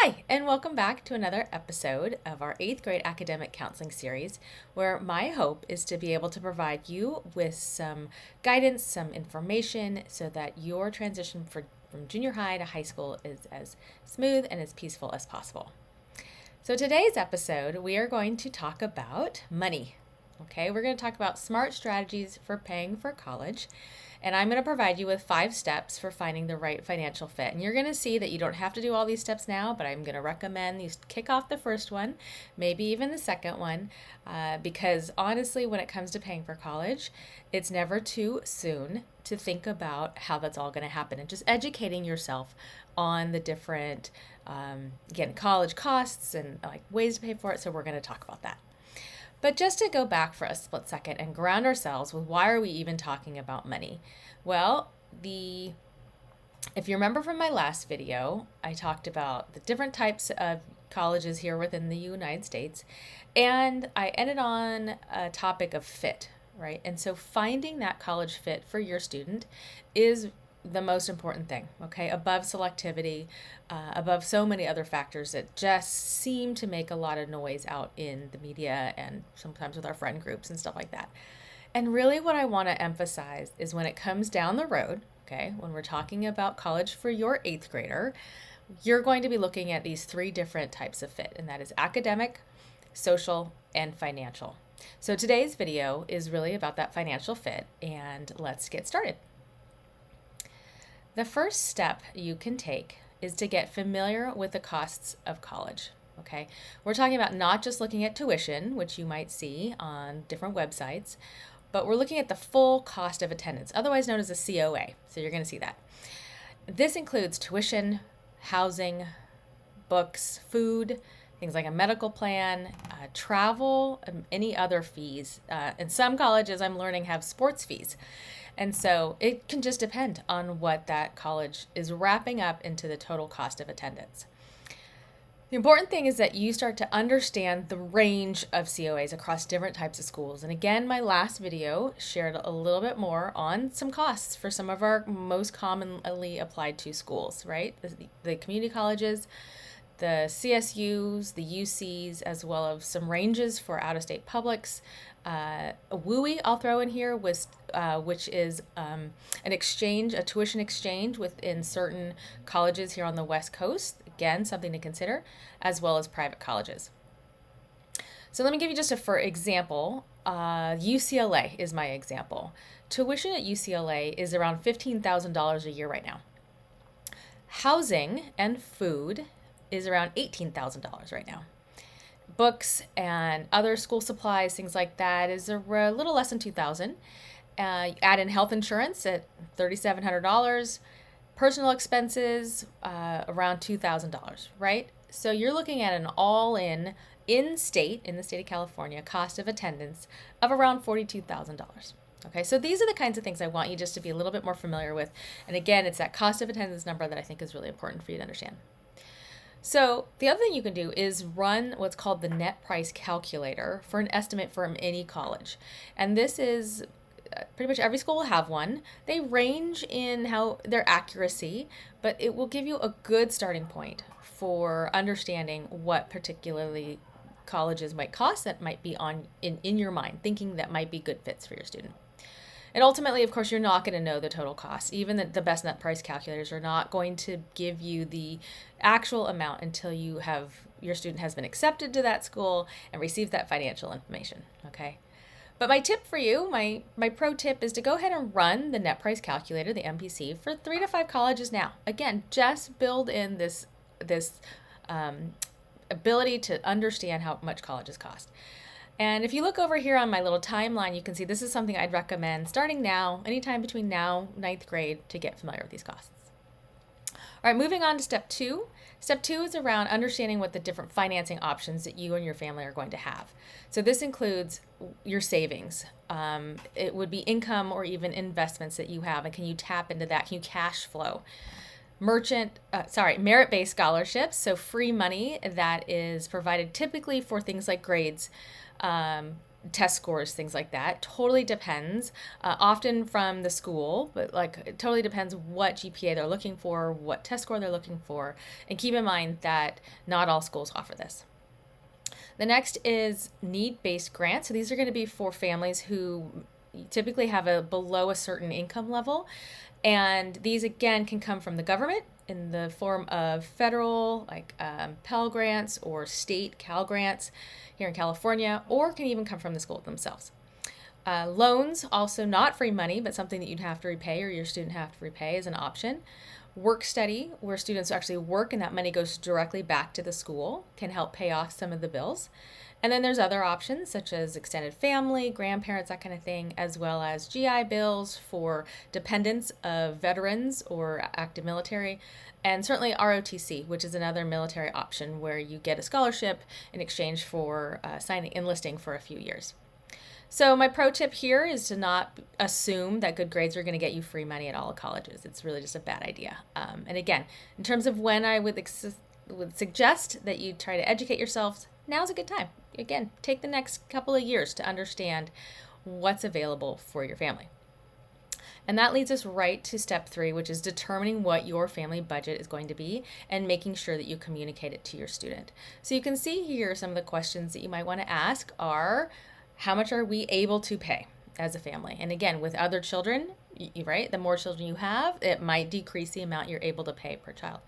Hi, and welcome back to another episode of our 8th grade academic counseling series, where my hope is to be able to provide you with some guidance, some information, so that your transition from junior high to high school is as smooth and as peaceful as possible. So today's episode, we are going to talk about money. Okay, we're going to talk about smart strategies for paying for college. And I'm going to provide you with 5 steps for finding the right financial fit. And you're going to see that you don't have to do all these steps now, but I'm going to recommend you kick off the first one, maybe even the second one, because honestly, when it comes to paying for college, it's never too soon to think about how that's all going to happen and just educating yourself on the different, again, college costs and like ways to pay for it. So we're going to talk about that. But just to go back for a split second and ground ourselves with why are we even talking about money? Well, if you remember from my last video, I talked about the different types of colleges here within the United States, and I ended on a topic of fit, right? And so finding that college fit for your student is the most important thing, okay? Above selectivity, above so many other factors that just seem to make a lot of noise out in the media and sometimes with our friend groups and stuff like that. And really what I want to emphasize is when it comes down the road, okay, when we're talking about college for your 8th grader, you're going to be looking at these 3 different types of fit, and that is academic, social, and financial. So today's video is really about that financial fit, and let's get started. The first step you can take is to get familiar with the costs of college, okay? We're talking about not just looking at tuition, which you might see on different websites, but we're looking at the full cost of attendance, otherwise known as a COA. So you're going to see that. This includes tuition, housing, books, food, things like a medical plan, travel, any other fees. And some colleges I'm learning have sports fees. And so it can just depend on what that college is wrapping up into the total cost of attendance. The important thing is that you start to understand the range of COAs across different types of schools. And again, my last video shared a little bit more on some costs for some of our most commonly applied to schools, right? The community colleges, the CSUs, the UCs, as well as some ranges for out-of-state publics. A WUI I'll throw in here, which is an exchange, a tuition exchange within certain colleges here on the West Coast. Again, something to consider, as well as private colleges. So let me give you just for example, UCLA is my example. Tuition at UCLA is around $15,000 a year right now. Housing and food is around $18,000 right now. Books and other school supplies, things like that, is a little less than $2,000. Add in health insurance at $3,700. Personal expenses around $2,000, right? So you're looking at an all-in, in the state of California, cost of attendance of around $42,000. Okay, so these are the kinds of things I want you just to be a little bit more familiar with. And again, it's that cost of attendance number that I think is really important for you to understand. So the other thing you can do is run what's called the net price calculator for an estimate from any college. And this is pretty much every school will have one. They range in how their accuracy, but it will give you a good starting point for understanding what particularly colleges might cost that might be in your mind, thinking that might be good fits for your student. And ultimately, of course, you're not going to know the total cost. Even the best net price calculators are not going to give you the actual amount until your student has been accepted to that school and received that financial information, okay? But my tip for you, my pro tip is to go ahead and run the net price calculator, the MPC, for 3 to 5 colleges now. Again, just build in this ability to understand how much colleges cost. And if you look over here on my little timeline, you can see this is something I'd recommend starting now, anytime between now, 9th grade, to get familiar with these costs. All right, moving on to step 2. Step 2 is around understanding what the different financing options that you and your family are going to have. So this includes your savings. It would be income or even investments that you have, and can you tap into that? Can you cash flow? Merit-based scholarships, so free money that is provided typically for things like grades, test scores, things like that. Totally depends, often from the school, but like it totally depends what GPA they're looking for, what test score they're looking for. And keep in mind that not all schools offer this. The next is need-based grants. So these are going to be for families who typically have a below a certain income level. And these, again, can come from the government in the form of federal, like Pell Grants, or state Cal Grants here in California, or can even come from the school themselves. Loans, also not free money, but something that you'd have to repay or your student have to repay, is an option. Work study, where students actually work and that money goes directly back to the school, can help pay off some of the bills. And then there's other options such as extended family, grandparents, that kind of thing, as well as GI bills for dependents of veterans or active military, and certainly ROTC, which is another military option where you get a scholarship in exchange for enlisting for a few years. So my pro tip here is to not assume that good grades are going to get you free money at all colleges. It's really just a bad idea. And again, in terms of when I would suggest that you try to educate yourselves, now's a good time. Again, take the next couple of years to understand what's available for your family. And that leads us right to step 3, which is determining what your family budget is going to be and making sure that you communicate it to your student. So you can see here some of the questions that you might want to ask are, how much are we able to pay as a family? And again, with other children, right, the more children you have, it might decrease the amount you're able to pay per child.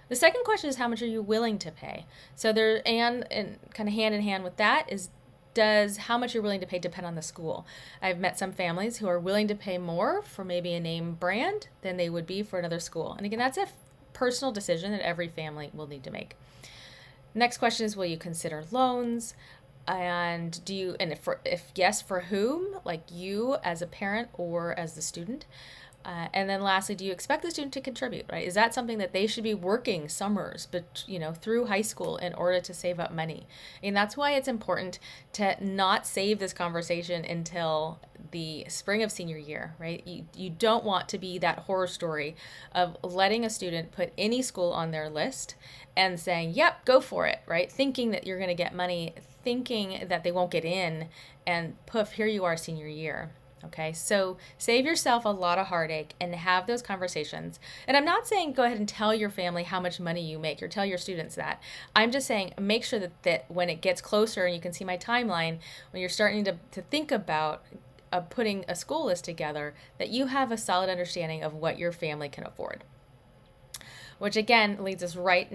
The second question is, how much are you willing to pay? So there, and kind of hand in hand with that is, does how much you're willing to pay depend on the school? I've met some families who are willing to pay more for maybe a name brand than they would be for another school. And again, that's a personal decision that every family will need to make. Next question is, will you consider loans? And do you, and if yes, for whom, like you as a parent or as the student? And then lastly, do you expect the student to contribute, right? Is that something that they should be working summers, but through high school in order to save up money? And that's why it's important to not save this conversation until the spring of senior year, right? You don't want to be that horror story of letting a student put any school on their list and saying, yep, go for it, right? Thinking that you're going to get money, thinking that they won't get in, and poof, here you are senior year. Okay, so save yourself a lot of heartache and have those conversations. And I'm not saying go ahead and tell your family how much money you make or tell your students that. I'm just saying make sure that when it gets closer, and you can see my timeline, when you're starting to think about putting a school list together, that you have a solid understanding of what your family can afford. Which again leads us right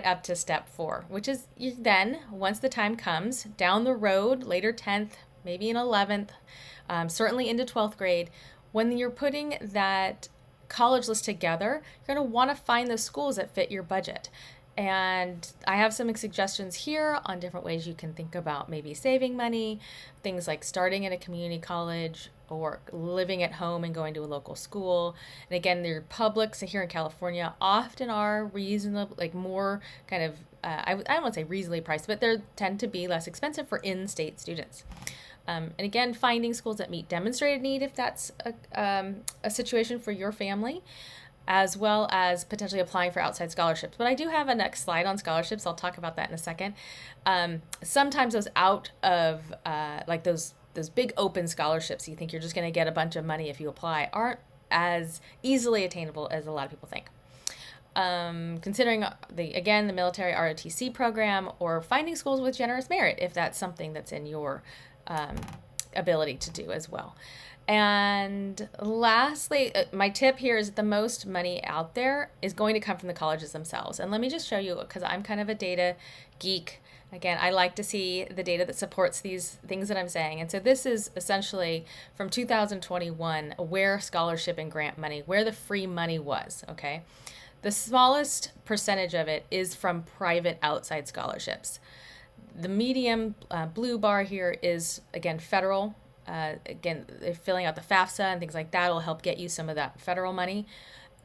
up to step 4, which is then, once the time comes, down the road, later 10th, maybe in 11th, certainly into 12th grade, when you're putting that college list together, you're going to want to find those schools that fit your budget. And I have some suggestions here on different ways you can think about maybe saving money, things like starting at a community college or living at home and going to a local school. And again, their publics here in California often are reasonable, like more kind of, I don't want to say reasonably priced, but they tend to be less expensive for in-state students. And again, finding schools that meet demonstrated need if that's a situation for your family, as well as potentially applying for outside scholarships. But I do have a next slide on scholarships. I'll talk about that in a second. Sometimes those out of, like those big open scholarships, you think you're just going to get a bunch of money if you apply, aren't as easily attainable as a lot of people think. Considering the military ROTC program, or finding schools with generous merit if that's something that's in your ability to do as well. And lastly, my tip here is that the most money out there is going to come from the colleges themselves. And let me just show you, because I'm kind of a data geek. Again, I like to see the data that supports these things that I'm saying. And so this is essentially from 2021, where scholarship and grant money, where the free money was, okay? The smallest percentage of it is from private outside scholarships. The medium blue bar here is, again, federal. Again, filling out the FAFSA and things like that will help get you some of that federal money.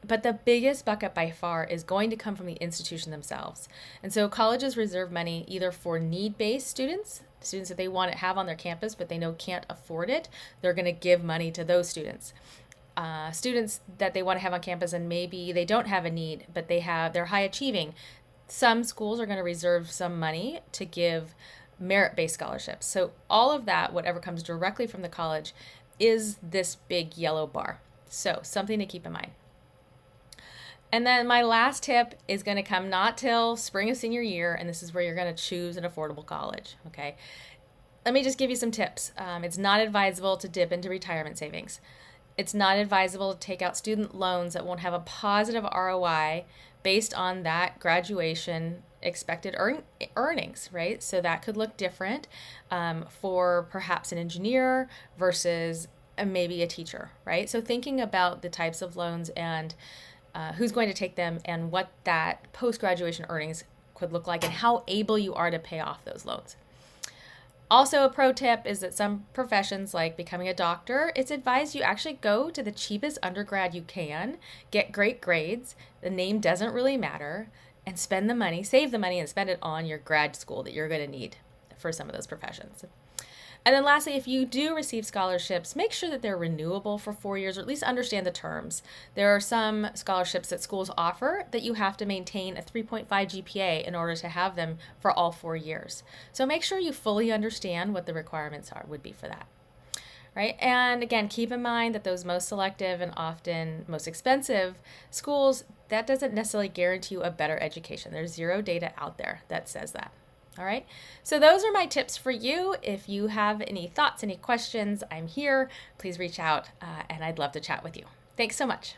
But the biggest bucket by far is going to come from the institution themselves. And so colleges reserve money either for need-based students that they want to have on their campus, but they know can't afford it. They're going to give money to those students. Students that they want to have on campus and maybe they don't have a need, but they're high achieving. Some schools are going to reserve some money to give merit-based scholarships. So all of that, whatever comes directly from the college, is this big yellow bar. So something to keep in mind. And then my last tip is going to come not till spring of senior year, and this is where you're going to choose an affordable college, okay? Let me just give you some tips. It's not advisable to dip into retirement savings. It's not advisable to take out student loans that won't have a positive ROI based on that graduation expected earnings, right? So that could look different for perhaps an engineer versus maybe a teacher, right? So thinking about the types of loans and who's going to take them and what that post-graduation earnings could look like and how able you are to pay off those loans. Also, a pro tip is that some professions, like becoming a doctor, it's advised you actually go to the cheapest undergrad you can, get great grades, the name doesn't really matter, and spend the money, save the money and spend it on your grad school that you're going to need for some of those professions. And then lastly, if you do receive scholarships, make sure that they're renewable for 4 years, or at least understand the terms. There are some scholarships that schools offer that you have to maintain a 3.5 GPA in order to have them for all 4 years. So make sure you fully understand what the requirements would be for that. Right? And again, keep in mind that those most selective and often most expensive schools, that doesn't necessarily guarantee you a better education. There's zero data out there that says that. All right, so those are my tips for you. If you have any thoughts, any questions, I'm here. Please reach out and I'd love to chat with you. Thanks so much.